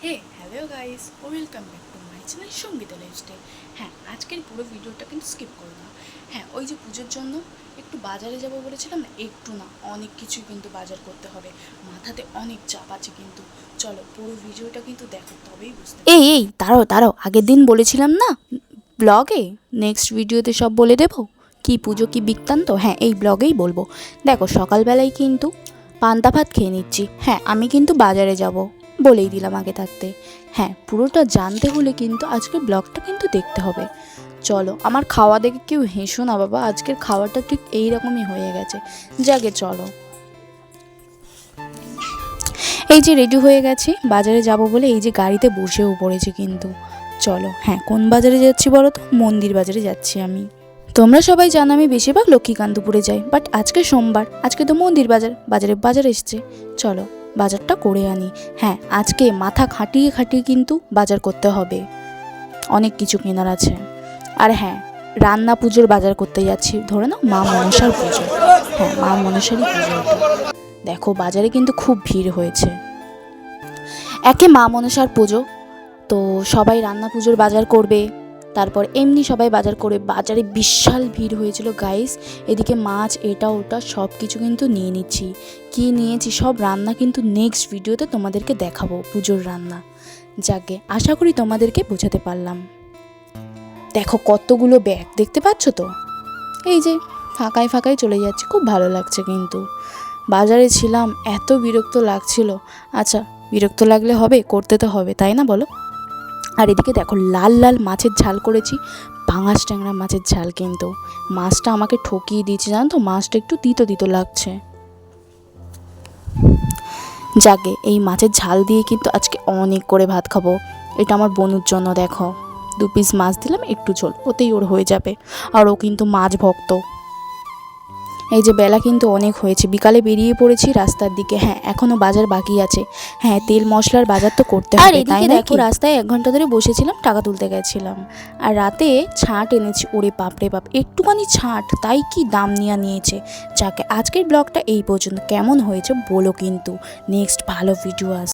Hey hello guys, welcome back to my channel Sangeeta lifestyle. হ্যাঁ, আজকের পুরো ভিডিওটা কিন্তু স্কিপ করো না। হ্যাঁ, ওই যে পুজোর জন্য একটু বাজারে যাব বলেছিলাম না, একটু না অনেক কিছুই কিন্তু বাজার করতে হবে। মাথাতে অনেক চাপ আছে, কিন্তু চলো পুরো ভিডিওটা কিন্তু দেখো, তবেই বুঝতে এই এই দাঁড়াও দাঁড়াও, আগের দিন বলেছিলাম না ব্লগে, নেক্সট ভিডিওতে সব বলে দেবো কি পুজো কি বৃত্তান্ত। হ্যাঁ, এই ব্লগেই বলবো। দেখো, সকালবেলায় কিন্তু পান্তা ভাত খেয়ে নিচ্ছি। হ্যাঁ, আমি কিন্তু বাজারে যাব, বলেই দিলাম আগে থাকতে। হ্যাঁ, পুরোটা জানতে হলে কিন্তু আজকের ব্লগটা কিন্তু দেখতে হবে। চলো, আমার খাওয়া দেখে কেউ হেসো না বাবা, আজকের খাওয়াটা ঠিক এইরকমই হয়ে গেছে। যাকে চলো, এই যে রেডি হয়ে গেছি বাজারে যাব বলে, এই যে গাড়িতে বসেও পড়েছি কিন্তু। চলো, হ্যাঁ, কোন বাজারে যাচ্ছি বলো তো? মন্দির বাজারে যাচ্ছি আমি। তোমরা সবাই জানো আমি বেশিরভাগ লক্ষ্মীকান্তপুরে যাই, বাট আজকে সোমবার, আজকে তো মন্দির বাজার এসছে। চলো, বাজারটা করে আনি। হ্যাঁ, আজকে মাথা খাটিয়ে খাটিয়ে কিন্তু বাজার করতে হবে, অনেক কিছু কেনার আছে। আর হ্যাঁ, রান্না পুজোর বাজার করতে যাচ্ছি, ধরে নাও মা মনসার পুজো। হ্যাঁ, মা মনসারই পুজো এটা। দেখো, বাজারে কিন্তু খুব ভিড় হয়েছে। একে মা মনসার পুজো, তো সবাই রান্না পুজোর বাজার করবে, তারপর এমনি সবাই বাজার করে। বাজারে বিশাল ভিড় হয়েছিল গাইস। এদিকে মাছ এটা ওটা সব কিছু কিন্তু নিয়ে নিচ্ছি। কি নিয়েছি সব রান্না কিন্তু নেক্সট ভিডিওতে তোমাদেরকে দেখাবো, পুজোর রান্না। যাকে আশা করি তোমাদেরকে বোঝাতে পারলাম। দেখো কতগুলো ব্যাগ, দেখতে পাচ্ছ তো? এই যে ফাঁকায় ফাঁকায় চলে যাচ্ছে, খুব ভালো লাগছে কিন্তু। বাজারে ছিলাম, এত বিরক্ত লাগছিল। আচ্ছা, বিরক্ত লাগলে হবে, করতে তো হবে, তাই না বলো? আর এদিকে দেখো, লাল লাল মাছের ঝাল করেছি, পাঙাশ ট্যাংরা মাছের ঝাল। কিন্তু মাছটা আমাকে ঠকিয়ে দিয়েছে, জানো তো, মাছটা একটু তিতো তিতো লাগছে। যাকে এই মাছের ঝাল দিয়ে কিন্তু আজকে অনেক করে ভাত খাবো। এটা আমার বোনুর জন্য। দেখো, 2 পিস মাছ দিলাম, একটু ঝোল, ওতেই ওর হয়ে যাবে। আর ও কিন্তু মাছ ভক্ত। এই যে বেলা কিন্তু অনেক হয়েছে, বিকালে বেরিয়ে পড়েছি রাস্তার দিকে। হ্যাঁ, এখনো বাজার বাকি আছে। হ্যাঁ, তেল মশলার বাজার তো করতে হবে, তাই না? দেখো, রাস্তায় 1 ঘন্টা ধরে বসেছিলাম, টাকা তুলতে গেছিলাম। আর রাতে ছাঁট এনেছি, ওরে বাপরে বাপ, একটুখানি ছাঁট, তাই কি দাম নিয়েছে। যাকে আজকের ব্লগটা এই পর্যন্ত, কেমন হয়েছে বলো কিন্তু। নেক্সট ভালো ভিডিও আস